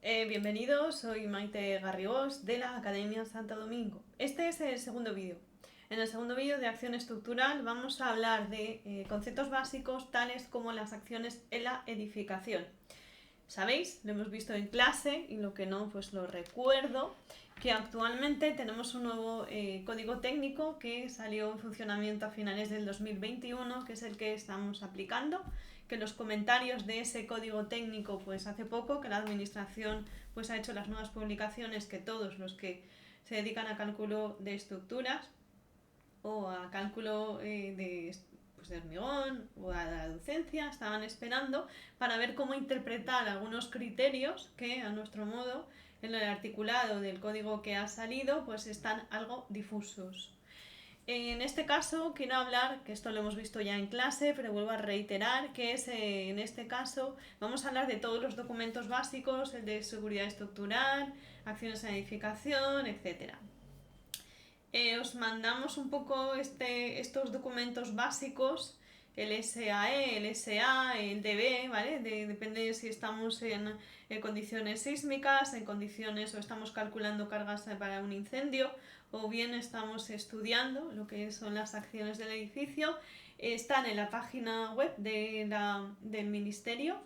Bienvenidos, soy Maite Garrigós de la Academia Santo Domingo. Este es el segundo vídeo. En el segundo vídeo de acción estructural vamos a hablar de conceptos básicos tales como las acciones en la edificación. Sabéis, lo hemos visto en clase y lo que no, pues lo recuerdo, que actualmente tenemos un nuevo código técnico que salió en funcionamiento a finales del 2021, que es el que estamos aplicando, que los comentarios de ese código técnico pues hace poco que la administración pues ha hecho las nuevas publicaciones que todos los que se dedican a cálculo de estructuras o a cálculo de hormigón o a la docencia estaban esperando para ver cómo interpretar algunos criterios que a nuestro modo en el articulado del código que ha salido pues están algo difusos. En este caso quiero hablar, que esto lo hemos visto ya en clase, pero vuelvo a reiterar, que es en este caso vamos a hablar de todos los documentos básicos, el de seguridad estructural, acciones en edificación, etc. Os mandamos un poco estos documentos básicos, el SAE, el SA, el DB, ¿vale? Depende si estamos en condiciones sísmicas, en condiciones o estamos calculando cargas para un incendio o bien estamos estudiando lo que son las acciones del edificio. Están en la página web del ministerio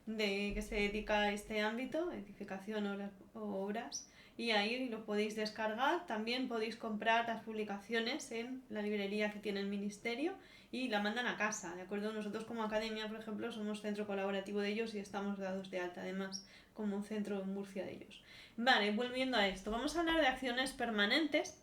que se dedica a este ámbito, edificación o obras, y ahí lo podéis descargar. También podéis comprar las publicaciones en la librería que tiene el ministerio y la mandan a casa, ¿de acuerdo? Nosotros como academia, por ejemplo, somos centro colaborativo de ellos y estamos dados de alta además como un centro en Murcia de ellos. Vale, volviendo a esto, vamos a hablar de acciones permanentes,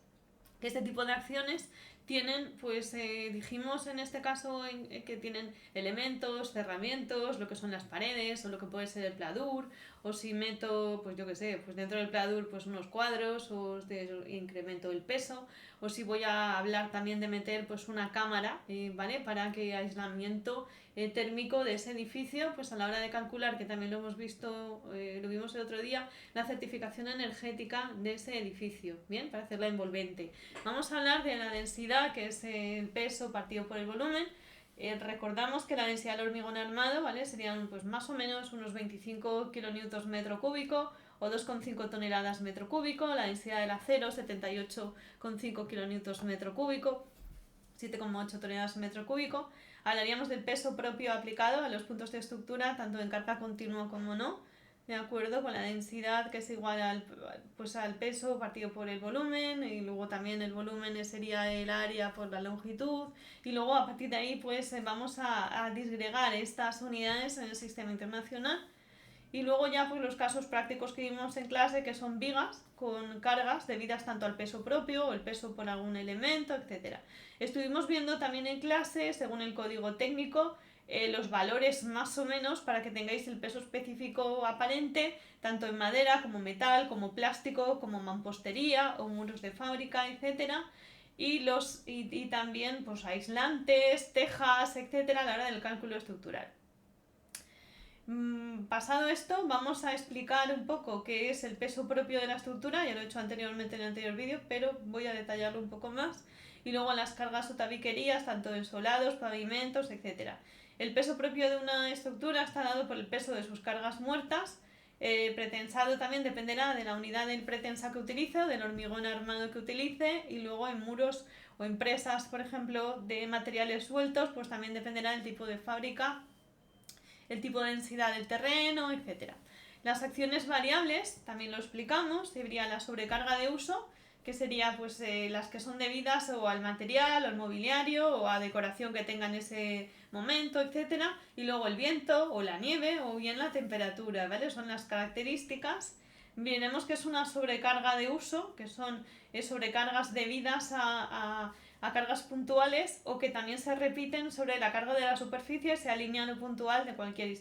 que este tipo de acciones tienen, pues dijimos en este caso que tienen elementos, cerramientos, lo que son las paredes o lo que puede ser el pladur, o si meto, pues yo que sé, pues dentro del pladur pues unos cuadros o incremento el peso, o si voy a hablar también de meter pues una cámara, ¿vale? Para que aislamiento térmico de ese edificio, pues a la hora de calcular, que también lo hemos visto, lo vimos el otro día, la certificación energética de ese edificio, ¿bien? Para hacerla envolvente. Vamos a hablar de la densidad, que es el peso partido por el volumen. Recordamos que la densidad del hormigón armado, ¿vale? Serían pues más o menos unos 25 kilonewtons metro cúbico o 2,5 toneladas metro cúbico. La densidad del acero, 78,5 kilonewtons metro cúbico, 7,8 toneladas metro cúbico. Hablaríamos del peso propio aplicado a los puntos de estructura, tanto en carga continua como no, de acuerdo con la densidad, que es igual al peso partido por el volumen, y luego también el volumen sería el área por la longitud, y luego a partir de ahí pues vamos a disgregar estas unidades en el sistema internacional. Y luego ya pues los casos prácticos que vimos en clase, que son vigas con cargas debidas tanto al peso propio o el peso por algún elemento, etc. Estuvimos viendo también en clase, según el código técnico, los valores más o menos para que tengáis el peso específico aparente, tanto en madera como metal, como plástico, como mampostería o muros de fábrica, etc. Y también pues aislantes, tejas, etc. a la hora del cálculo estructural. Pasado esto, vamos a explicar un poco qué es el peso propio de la estructura, ya lo he hecho anteriormente en el anterior vídeo, pero voy a detallarlo un poco más. Y luego las cargas o tabiquerías, tanto en solados, pavimentos, etc. El peso propio de una estructura está dado por el peso de sus cargas muertas. Pretensado también dependerá de la unidad del pretensa que utilice o del hormigón armado que utilice, y luego en muros o en presas, por ejemplo, de materiales sueltos, pues también dependerá del tipo de fábrica, el tipo de densidad del terreno, etc. Las acciones variables, también lo explicamos, sería la sobrecarga de uso, que sería pues las que son debidas o al material, o al mobiliario, o a decoración que tenga en ese momento, etc. Y luego el viento, o la nieve, o bien la temperatura, ¿vale? Son las características. Veremos que es una sobrecarga de uso, que son sobrecargas debidas a cargas puntuales o que también se repiten sobre la carga de la superficie, sea lineal o puntual, de cualquier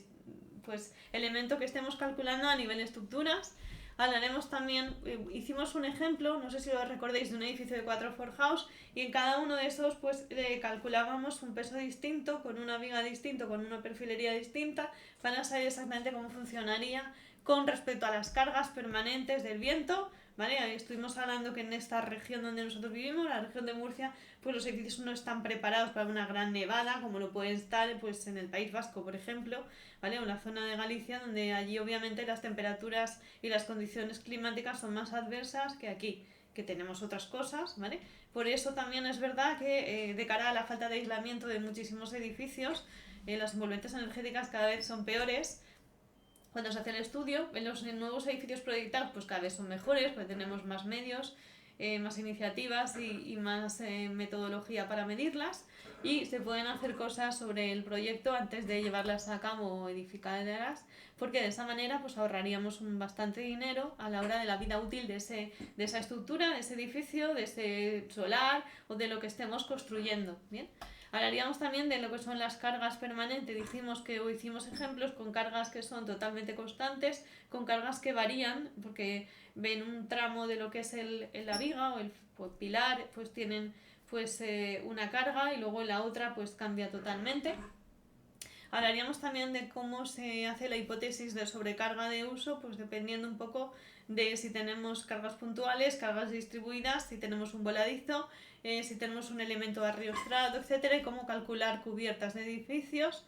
pues elemento que estemos calculando a nivel de estructuras. Hablaremos también, hicimos un ejemplo, no sé si lo recordáis, de un edificio de 4 forjados, y en cada uno de esos pues calculábamos un peso distinto, con una viga distinta, con una perfilería distinta, para saber exactamente cómo funcionaría con respecto a las cargas permanentes del viento, ¿vale? Ahí estuvimos hablando que en esta región donde nosotros vivimos, la región de Murcia, pues los edificios no están preparados para una gran nevada, como lo pueden estar pues en el País Vasco, por ejemplo, ¿vale? O en la zona de Galicia, donde allí obviamente las temperaturas y las condiciones climáticas son más adversas que aquí, que tenemos otras cosas, ¿vale? Por eso también es verdad que de cara a la falta de aislamiento de muchísimos edificios, las envolventes energéticas cada vez son peores. Cuando se hace el estudio, en los nuevos edificios proyectados pues cada vez son mejores, porque tenemos más medios, más iniciativas y más metodología para medirlas, y se pueden hacer cosas sobre el proyecto antes de llevarlas a cabo o edificarlas, porque de esa manera pues ahorraríamos bastante dinero a la hora de la vida útil de esa estructura, de ese edificio, de ese solar o de lo que estemos construyendo. Bien. Hablaríamos también de lo que son las cargas permanentes. Dijimos que hicimos ejemplos con cargas que son totalmente constantes, con cargas que varían, porque ven un tramo de lo que es la viga o el pilar, pues tienen pues una carga y luego en la otra pues cambia totalmente. Hablaríamos también de cómo se hace la hipótesis de sobrecarga de uso, pues dependiendo un poco de si tenemos cargas puntuales, cargas distribuidas, si tenemos un voladizo, si tenemos un elemento arriostrado, etcétera, y cómo calcular cubiertas de edificios.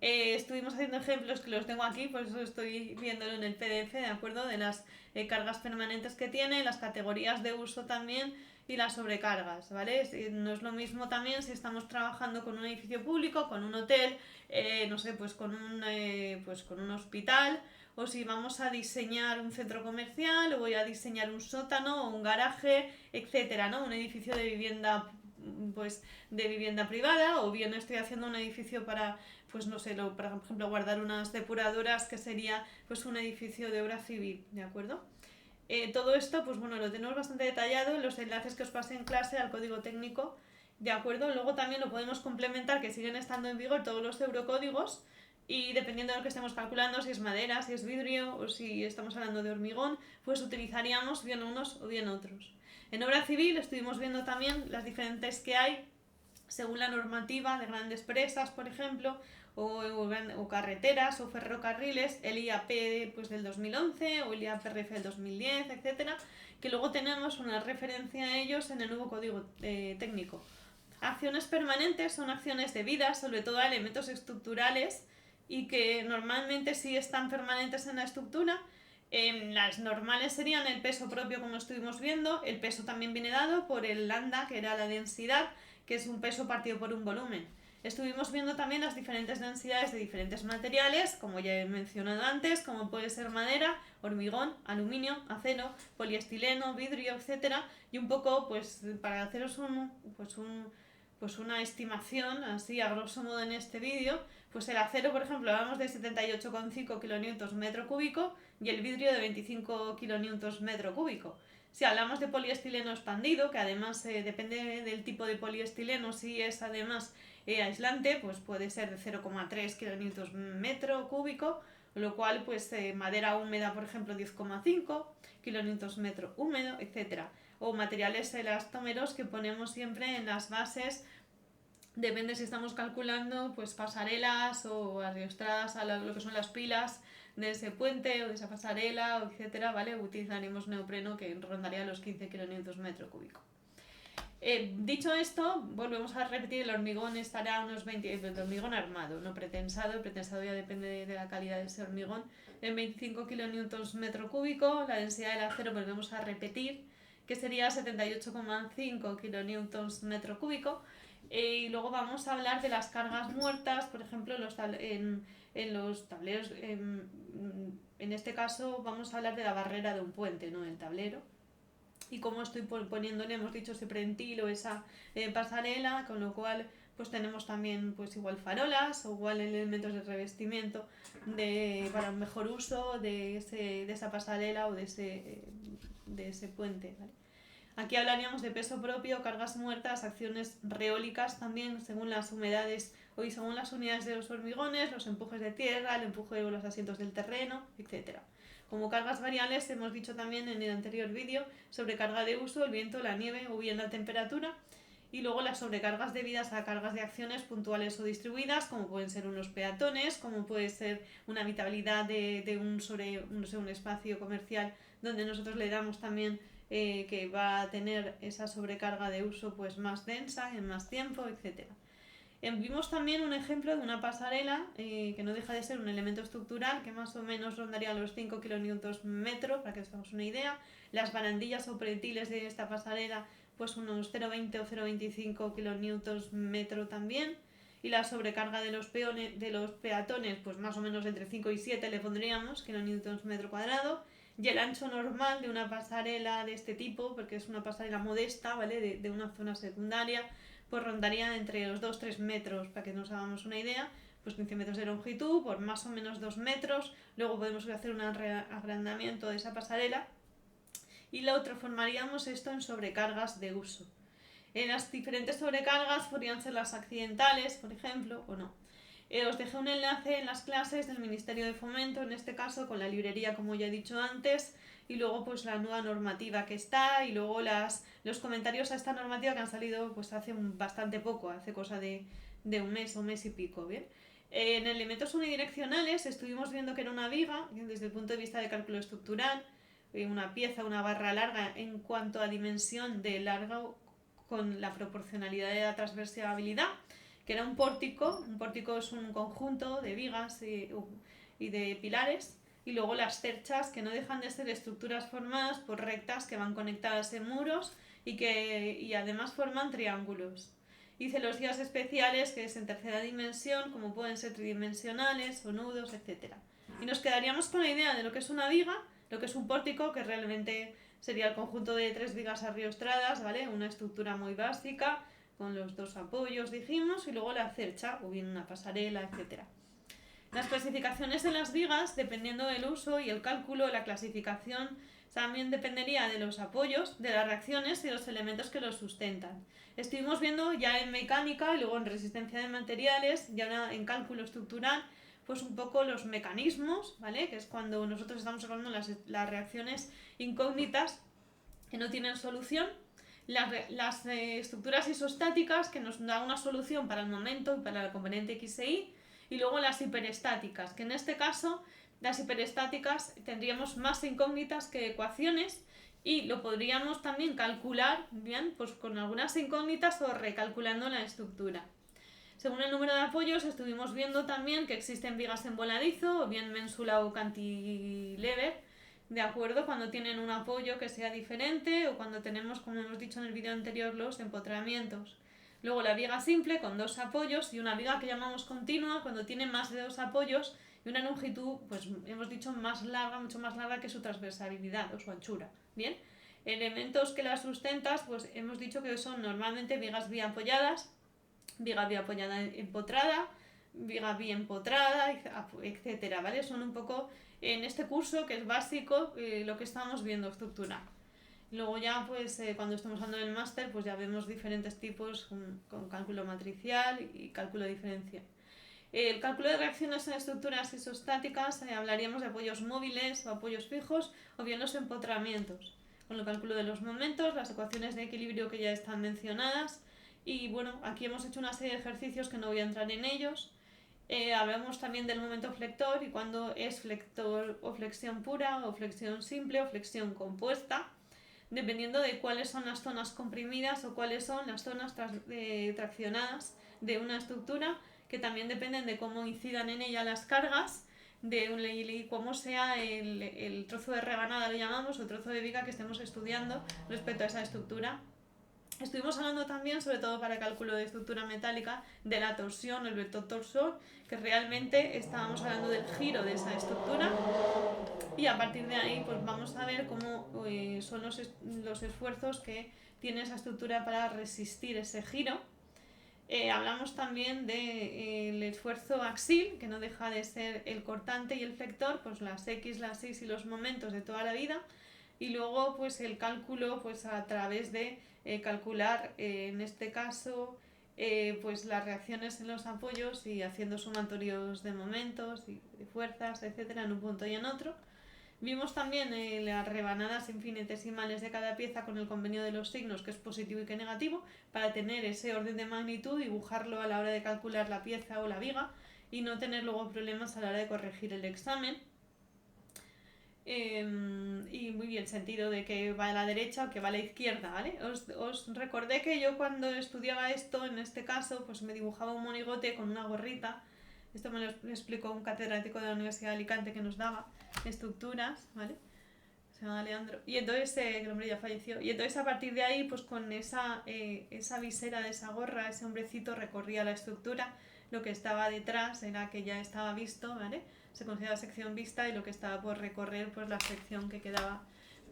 Estuvimos haciendo ejemplos que los tengo aquí, por eso estoy viéndolo en el PDF, ¿de acuerdo? De las cargas permanentes que tiene, las categorías de uso también y las sobrecargas, ¿vale? No es lo mismo también si estamos trabajando con un edificio público, con un hotel, no sé, pues con un hospital, o si vamos a diseñar un centro comercial, o voy a diseñar un sótano o un garaje, etcétera, ¿no? Un edificio de vivienda pues de vivienda privada, o bien estoy haciendo un edificio para pues no sé, por ejemplo guardar unas depuradoras, que sería pues un edificio de obra civil, ¿de acuerdo? Todo esto pues bueno, lo tenemos bastante detallado en los enlaces que os pasé en clase al código técnico, ¿de acuerdo? Luego también lo podemos complementar, que siguen estando en vigor todos los eurocódigos, y dependiendo de lo que estemos calculando, si es madera, si es vidrio o si estamos hablando de hormigón, pues utilizaríamos bien unos o bien otros. En obra civil estuvimos viendo también las diferentes que hay según la normativa de grandes presas, por ejemplo, o carreteras o ferrocarriles, el IAP pues, del 2011 o el IAPRF del 2010, etcétera, que luego tenemos una referencia a ellos en el nuevo código técnico. Acciones permanentes son acciones debidas, sobre todo a elementos estructurales, y que normalmente sí están permanentes en la estructura. Las normales serían el peso propio, como estuvimos viendo. El peso también viene dado por el lambda, que era la densidad, que es un peso partido por un volumen. Estuvimos viendo también las diferentes densidades de diferentes materiales, como ya he mencionado antes, como puede ser madera, hormigón, aluminio, acero, poliestileno, vidrio, etcétera, y un poco pues para haceros una estimación así a grosso modo en este vídeo, pues el acero, por ejemplo, hablamos de 78,5 kN metro cúbico y el vidrio de 25 kN metro cúbico. Si hablamos de poliestileno expandido, que además depende del tipo de poliestileno, si es además aislante, pues puede ser de 0,3 kN metro cúbico, lo cual pues madera húmeda, por ejemplo, 10,5 kN metro húmedo, etcétera. O materiales elastómeros que ponemos siempre en las bases, depende si estamos calculando pues pasarelas o arriostradas a lo que son las pilas de ese puente o de esa pasarela, etcétera, ¿vale? Utilizaremos neopreno, que rondaría los 15 kN metro cúbico. Dicho esto, volvemos a repetir, el hormigón estará a unos 20, el hormigón armado, no pretensado, el pretensado ya depende de la calidad de ese hormigón, en 25 kN metro cúbico. La densidad del acero volvemos a repetir, que sería 78,5 kN metro cúbico. Y luego vamos a hablar de las cargas muertas, por ejemplo, en los tableros, en este caso vamos a hablar de la barrera de un puente, no el tablero. Y como estoy poniéndole, hemos dicho, ese prentil o esa pasarela, con lo cual pues tenemos también pues igual farolas o igual elementos de revestimiento para un mejor uso de esa pasarela o de ese puente, ¿vale? Aquí hablaríamos de peso propio, cargas muertas, acciones reólicas también según las humedades o según las unidades de los hormigones, los empujes de tierra, el empuje de los asientos del terreno, etc. Como cargas variables hemos dicho también en el anterior vídeo sobre carga de uso, el viento, la nieve o bien la temperatura. Y luego las sobrecargas debidas a cargas de acciones puntuales o distribuidas, como pueden ser unos peatones, como puede ser una habitabilidad de un espacio comercial donde nosotros le damos también que va a tener esa sobrecarga de uso pues más densa, en más tiempo, etcétera. Vimos también un ejemplo de una pasarela que no deja de ser un elemento estructural que más o menos rondaría los 5 kN/m, para que os hagamos una idea. Las barandillas o pretiles de esta pasarela pues unos 0,20 o 0,25 kN/m también. Y la sobrecarga de los peatones pues más o menos entre 5 y 7 le pondríamos kN/m². Y el ancho normal de una pasarela de este tipo, porque es una pasarela modesta, ¿vale? De una zona secundaria, pues rondaría entre los 2-3 metros, para que nos hagamos una idea, pues 15 metros de longitud por más o menos 2 metros. Luego podemos hacer un agrandamiento de esa pasarela y lo transformaríamos esto en sobrecargas de uso. Las diferentes sobrecargas podrían ser las accidentales, por ejemplo, o no. Os dejé un enlace en las clases del Ministerio de Fomento, en este caso con la librería, como ya he dicho antes, y luego pues la nueva normativa que está, y luego los comentarios a esta normativa que han salido pues hace bastante poco, hace cosa de un mes y pico, ¿bien? En elementos unidireccionales estuvimos viendo que era una viga, desde el punto de vista de cálculo estructural, una pieza, una barra larga en cuanto a dimensión de largo con la proporcionalidad de la transversalidad, que era un pórtico. Un pórtico es un conjunto de vigas y de pilares, y luego las cerchas, que no dejan de ser estructuras formadas por rectas que van conectadas en muros y además forman triángulos. Hice los guías especiales, que es en tercera dimensión, como pueden ser tridimensionales o nudos, etc. Y nos quedaríamos con la idea de lo que es una viga, lo que es un pórtico, que realmente sería el conjunto de 3 vigas arriostradas, ¿vale? Una estructura muy básica, con los 2 apoyos, dijimos, y luego la cercha, o bien una pasarela, etc. Las clasificaciones de las vigas, dependiendo del uso y el cálculo, la clasificación también dependería de los apoyos, de las reacciones y los elementos que los sustentan. Estuvimos viendo ya en mecánica y luego en resistencia de materiales, ya en cálculo estructural, pues un poco los mecanismos, ¿vale? Que es cuando nosotros estamos hablando de las reacciones incógnitas que no tienen solución. Las estructuras isostáticas, que nos da una solución para el momento y para la componente X e Y, y luego las hiperestáticas, que en este caso las hiperestáticas tendríamos más incógnitas que ecuaciones, y lo podríamos también calcular bien pues con algunas incógnitas o recalculando la estructura. Según el número de apoyos, estuvimos viendo también que existen vigas en voladizo o bien ménsula o cantilever, de acuerdo, cuando tienen un apoyo que sea diferente, o cuando tenemos, como hemos dicho en el vídeo anterior, los empotramientos. Luego la viga simple con 2 apoyos, y una viga que llamamos continua cuando tiene más de 2 apoyos y una longitud, pues hemos dicho, más larga, mucho más larga que su transversalidad o su anchura. Bien, elementos que la sustentas, pues hemos dicho que son normalmente vigas biapoyadas, viga biapoyada empotrada, viga biempotrada, etcétera, ¿vale? Son un poco en este curso, que es básico, lo que estamos viendo estructural. Luego ya pues cuando estamos hablando del máster pues ya vemos diferentes tipos con cálculo matricial y cálculo diferencial. El cálculo de reacciones en estructuras isostáticas, hablaríamos de apoyos móviles o apoyos fijos, o bien los empotramientos, con el cálculo de los momentos, las ecuaciones de equilibrio que ya están mencionadas. Y bueno, aquí hemos hecho una serie de ejercicios que no voy a entrar en ellos. Hablamos también del momento flector y cuándo es flector o flexión pura, o flexión simple o flexión compuesta, dependiendo de cuáles son las zonas comprimidas o cuáles son las zonas traccionadas de una estructura, que también dependen de cómo incidan en ella las cargas, de cómo sea el trozo de rebanada, lo llamamos, o trozo de viga que estemos estudiando respecto a esa estructura. Estuvimos hablando también, sobre todo para cálculo de estructura metálica, de la torsión, el vector torsor, que realmente estábamos hablando del giro de esa estructura, y a partir de ahí pues vamos a ver cómo son los esfuerzos que tiene esa estructura para resistir ese giro. Hablamos también del esfuerzo axil, que no deja de ser el cortante y el flector, pues las X, las Y y los momentos de toda la vida. Y luego pues el cálculo pues a través de calcular en este caso pues las reacciones en los apoyos y haciendo sumatorios de momentos y de fuerzas, etcétera, en un punto y en otro. Vimos también las rebanadas infinitesimales de cada pieza con el convenio de los signos, que es positivo y que negativo, para tener ese orden de magnitud, dibujarlo a la hora de calcular la pieza o la viga y no tener luego problemas a la hora de corregir el examen. Y el sentido de que va a la derecha o que va a la izquierda, ¿vale? Os recordé que yo cuando estudiaba esto, en este caso, pues me dibujaba un monigote con una gorrita. Esto me lo explicó un catedrático de la Universidad de Alicante que nos daba estructuras, ¿vale? Se llama Leandro. Y entonces, el hombre ya falleció. Y entonces a partir de ahí, pues con esa visera de esa gorra, ese hombrecito recorría la estructura. Lo que estaba detrás era que ya estaba visto, ¿vale? Se considera sección vista y lo que estaba por recorrer, pues la sección que quedaba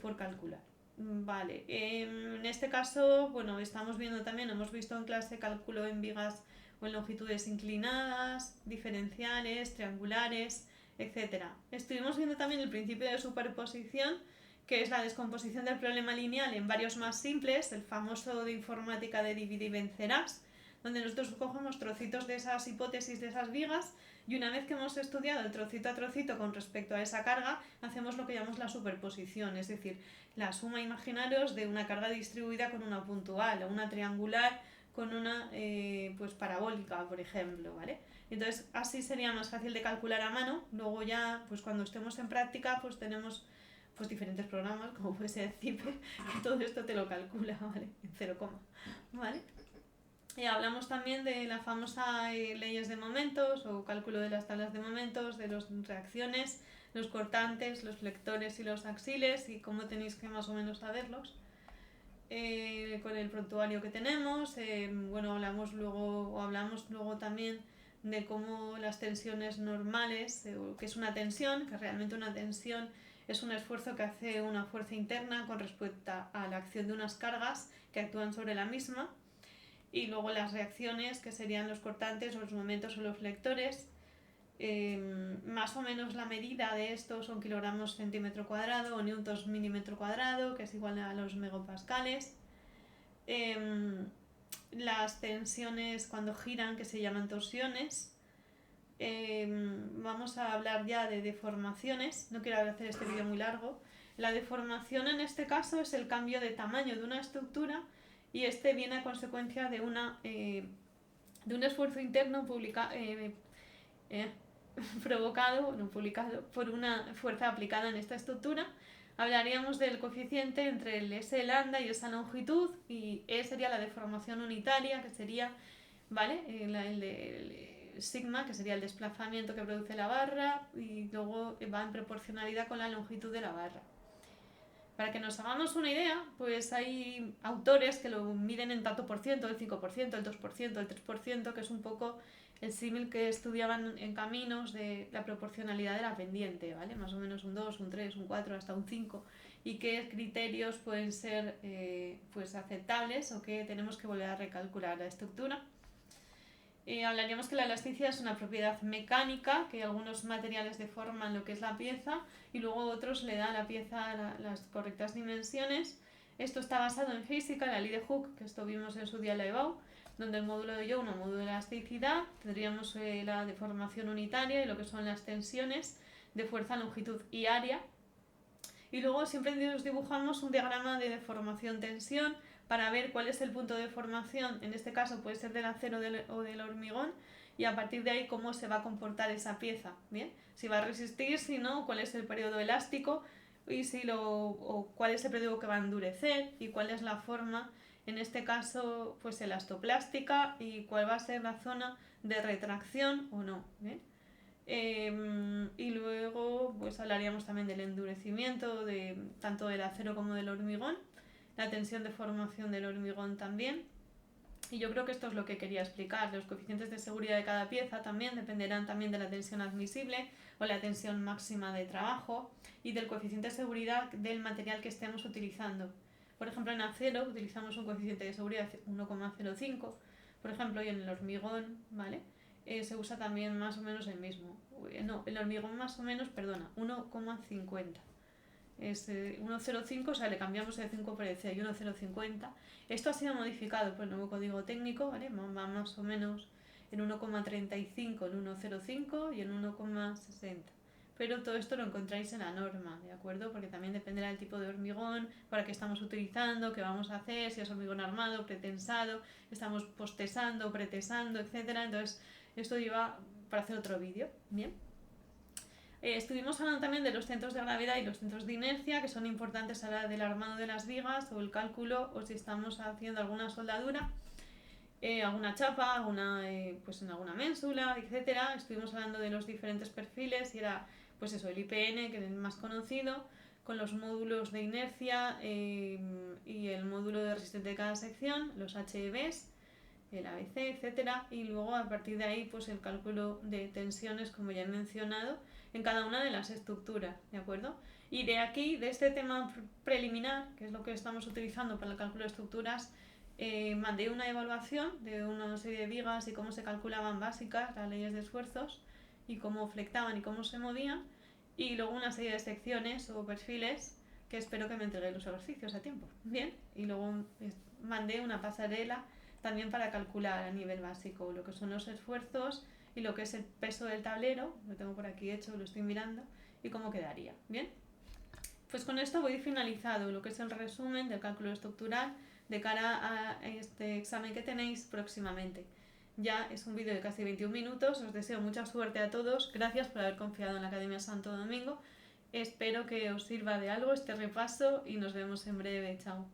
por calcular. Vale, en este caso, bueno, estamos viendo también, hemos visto en clase cálculo en vigas o en longitudes inclinadas, diferenciales, triangulares, etc. Estuvimos viendo también el principio de superposición, que es la descomposición del problema lineal en varios más simples, el famoso de informática de divide y vencerás, donde nosotros cogemos trocitos de esas hipótesis, de esas vigas, y una vez que hemos estudiado el trocito a trocito con respecto a esa carga, hacemos lo que llamamos la superposición, es decir, la suma, imaginaros, de una carga distribuida con una puntual, o una triangular con una pues parabólica, por ejemplo, ¿vale? Entonces así sería más fácil de calcular a mano. Luego ya, pues cuando estemos en práctica, pues tenemos pues diferentes programas, como puede ser Cipe, que todo esto te lo calcula, ¿vale? En 0, ¿vale? Hablamos también de la famosa leyes de momentos o cálculo de las tablas de momentos, de las reacciones, los cortantes, los flectores y los axiles y cómo tenéis que más o menos saberlos. Con el prontuario que tenemos, bueno, hablamos luego también de cómo las tensiones normales, que es una tensión, que realmente una tensión es un esfuerzo que hace una fuerza interna con respecto a la acción de unas cargas que actúan sobre la misma. Y luego las reacciones, que serían los cortantes, los momentos o los flectores. Más o menos la medida de esto son kilogramos centímetro cuadrado o newtons milímetro cuadrado, que es igual a los megapascales. Las tensiones cuando giran, que se llaman torsiones. Vamos a hablar ya de deformaciones. No quiero hacer este vídeo muy largo. La deformación en este caso es el cambio de tamaño de una estructura y este viene a consecuencia de un esfuerzo interno publicado por una fuerza aplicada en esta estructura. Hablaríamos del coeficiente entre el S lambda y esa longitud, y E sería la deformación unitaria, que sería, ¿vale? El sigma, que sería el desplazamiento que produce la barra, y luego va en proporcionalidad con la longitud de la barra. Para que nos hagamos una idea, pues hay autores que lo miden en tanto por ciento, el 5%, el 2%, el 3%, que es un poco el símil que estudiaban en caminos de la proporcionalidad de la pendiente, ¿vale? Más o menos un 2, un 3, un 4, hasta un 5. Y qué criterios pueden ser pues aceptables o que tenemos que volver a recalcular la estructura. Hablaríamos que la elasticidad es una propiedad mecánica, que algunos materiales deforman lo que es la pieza y luego otros le dan a la pieza las correctas dimensiones. Esto está basado en física, en la ley de Hooke, que esto vimos en su día en la EBAU, donde el módulo de Young, un módulo de elasticidad, tendríamos la deformación unitaria y lo que son las tensiones de fuerza, longitud y área. Y luego siempre nos dibujamos un diagrama de deformación-tensión para ver cuál es el punto de formación, en este caso puede ser del acero o del hormigón, y a partir de ahí cómo se va a comportar esa pieza, ¿bien? Si va a resistir, si no, cuál es el periodo elástico y o cuál es el periodo que va a endurecer y cuál es la forma, en este caso, pues elastoplástica, y cuál va a ser la zona de retracción o no, ¿bien? Y luego pues hablaríamos también del endurecimiento tanto del acero como del hormigón, la tensión de formación del hormigón también. Y yo creo que esto es lo que quería explicar. Los coeficientes de seguridad de cada pieza también dependerán también de la tensión admisible o la tensión máxima de trabajo y del coeficiente de seguridad del material que estemos utilizando. Por ejemplo, en acero utilizamos un coeficiente de seguridad 1,05, por ejemplo, y en el hormigón, ¿vale? Se usa también más o menos el mismo. El hormigón más o menos, 1,50. Es 1,05, o sea, le cambiamos el 5 por el C y 1,050. Esto ha sido modificado por el nuevo código técnico, ¿vale? Va más o menos en 1,35 en 1,05 y en 1,60. pero todo esto lo encontráis en la norma, ¿de acuerdo? Porque también dependerá del tipo de hormigón, para qué estamos utilizando, qué vamos a hacer, si es hormigón armado, pretensado, estamos postesando, pretesando, etcétera. Entonces, esto lleva para hacer otro vídeo, ¿bien? Estuvimos hablando también de los centros de gravedad y los centros de inercia, que son importantes a la hora del armado de las vigas o el cálculo, o si estamos haciendo alguna soldadura, alguna chapa, pues en alguna ménsula, etcétera. Estuvimos hablando de los diferentes perfiles y era pues eso, el IPN, que es el más conocido, con los módulos de inercia y el módulo de resistencia de cada sección, los HEBs, el ABC, etcétera, y luego a partir de ahí pues el cálculo de tensiones, como ya he mencionado, en cada una de las estructuras, ¿de acuerdo? Y de aquí, de este tema preliminar, que es lo que estamos utilizando para el cálculo de estructuras, mandé una evaluación de una serie de vigas y cómo se calculaban básicas las leyes de esfuerzos y cómo flectaban y cómo se movían, y luego una serie de secciones o perfiles que espero que me entreguen los ejercicios a tiempo. Bien, y luego mandé una pasarela también para calcular a nivel básico lo que son los esfuerzos y lo que es el peso del tablero, lo tengo por aquí hecho, lo estoy mirando, y cómo quedaría. Bien, pues con esto voy finalizado lo que es el resumen del cálculo estructural de cara a este examen que tenéis próximamente. Ya es un vídeo de casi 21 minutos, os deseo mucha suerte a todos, gracias por haber confiado en la Academia Santo Domingo, espero que os sirva de algo este repaso y nos vemos en breve, chao.